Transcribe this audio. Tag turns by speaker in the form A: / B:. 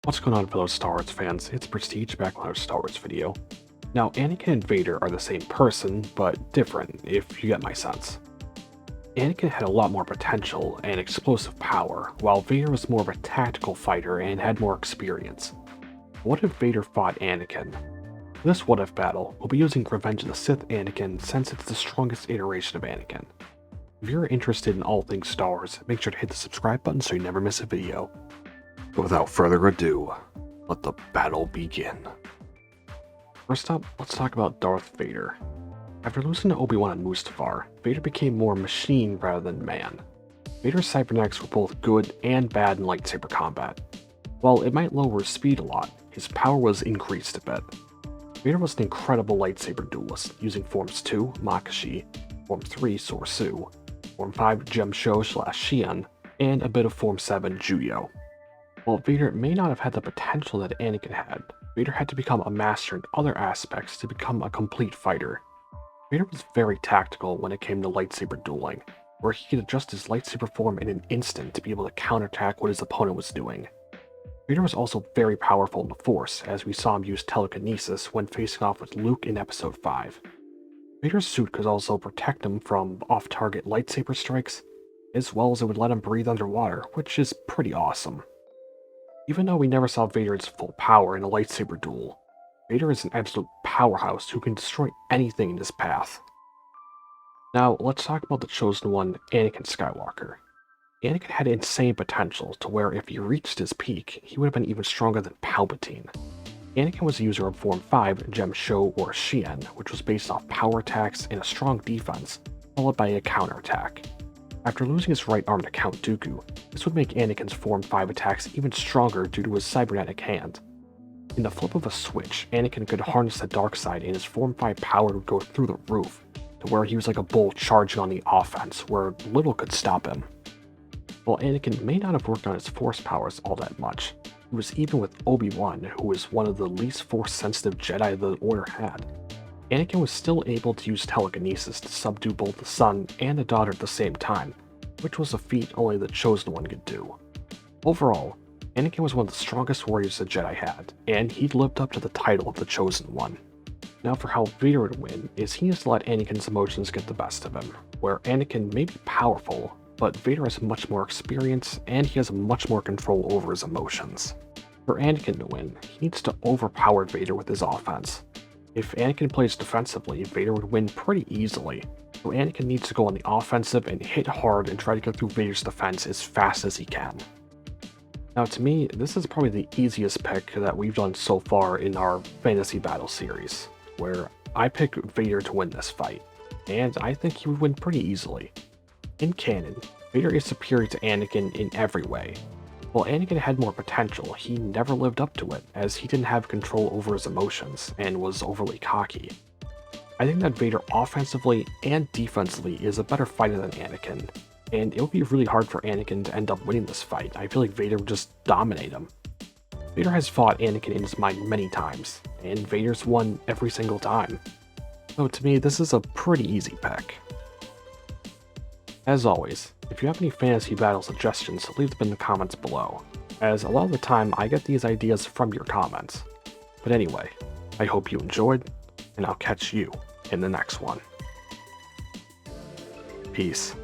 A: What's going on, fellow Star Wars fans? It's Prestige back with another Star Wars video. Now, Anakin and Vader are the same person, but different, if you get my sense. Anakin had a lot more potential and explosive power, while Vader was more of a tactical fighter and had more experience. What if Vader fought Anakin? This what if battle, we'll be using Revenge of the Sith Anakin since it's the strongest iteration of Anakin. If you're interested in all things Star Wars, make sure to hit the subscribe button so you never miss a video. But without further ado, let the battle begin. First up, let's talk about Darth Vader. After losing to Obi-Wan and Mustafar, Vader became more machine rather than man. Vader's cybernetics were both good and bad in lightsaber combat. While it might lower his speed a lot, his power was increased a bit. Vader was an incredible lightsaber duelist, using Forms 2, Makashi, Form 3, Sorsu, Form 5, Gemsho/Xian, and a bit of Form 7, Juyo. While Vader may not have had the potential that Anakin had, Vader had to become a master in other aspects to become a complete fighter. Vader was very tactical when it came to lightsaber dueling, where he could adjust his lightsaber form in an instant to be able to counterattack what his opponent was doing. Vader was also very powerful in the Force, as we saw him use telekinesis when facing off with Luke in Episode 5. Vader's suit could also protect him from off-target lightsaber strikes, as well as it would let him breathe underwater, which is pretty awesome. Even though we never saw Vader's full power in a lightsaber duel, Vader is an absolute powerhouse who can destroy anything in his path. Now, let's talk about the Chosen One, Anakin Skywalker. Anakin had insane potential to where if he reached his peak, he would have been even stronger than Palpatine. Anakin was a user of Form 5, Gemsho or Xian, which was based off power attacks and a strong defense, followed by a counterattack. After losing his right arm to Count Dooku, this would make Anakin's Form 5 attacks even stronger due to his cybernetic hand. In the flip of a switch, Anakin could harness the dark side and his Form 5 power would go through the roof, to where he was like a bull charging on the offense, where little could stop him. While Anakin may not have worked on his Force powers all that much, he was even with Obi-Wan, who was one of the least Force-sensitive Jedi the Order had. Anakin was still able to use telekinesis to subdue both the son and the daughter at the same time, which was a feat only the Chosen One could do. Overall, Anakin was one of the strongest warriors the Jedi had, and he lived up to the title of the Chosen One. Now for how Vader would win is he needs to let Anakin's emotions get the best of him, where Anakin may be powerful, but Vader has much more experience and he has much more control over his emotions. For Anakin to win, he needs to overpower Vader with his offense. If Anakin plays defensively, Vader would win pretty easily, so Anakin needs to go on the offensive and hit hard and try to get through Vader's defense as fast as he can. Now to me, this is probably the easiest pick that we've done so far in our fantasy battle series, where I pick Vader to win this fight, and I think he would win pretty easily. In canon, Vader is superior to Anakin in every way. While Anakin had more potential, he never lived up to it, as he didn't have control over his emotions and was overly cocky. I think that Vader offensively and defensively is a better fighter than Anakin, and it would be really hard for Anakin to end up winning this fight. I feel like Vader would just dominate him. Vader has fought Anakin in his mind many times, and Vader's won every single time. So to me, this is a pretty easy pick. As always, if you have any fantasy battle suggestions, leave them in the comments below, as a lot of the time I get these ideas from your comments. But anyway, I hope you enjoyed, and I'll catch you in the next one. Peace.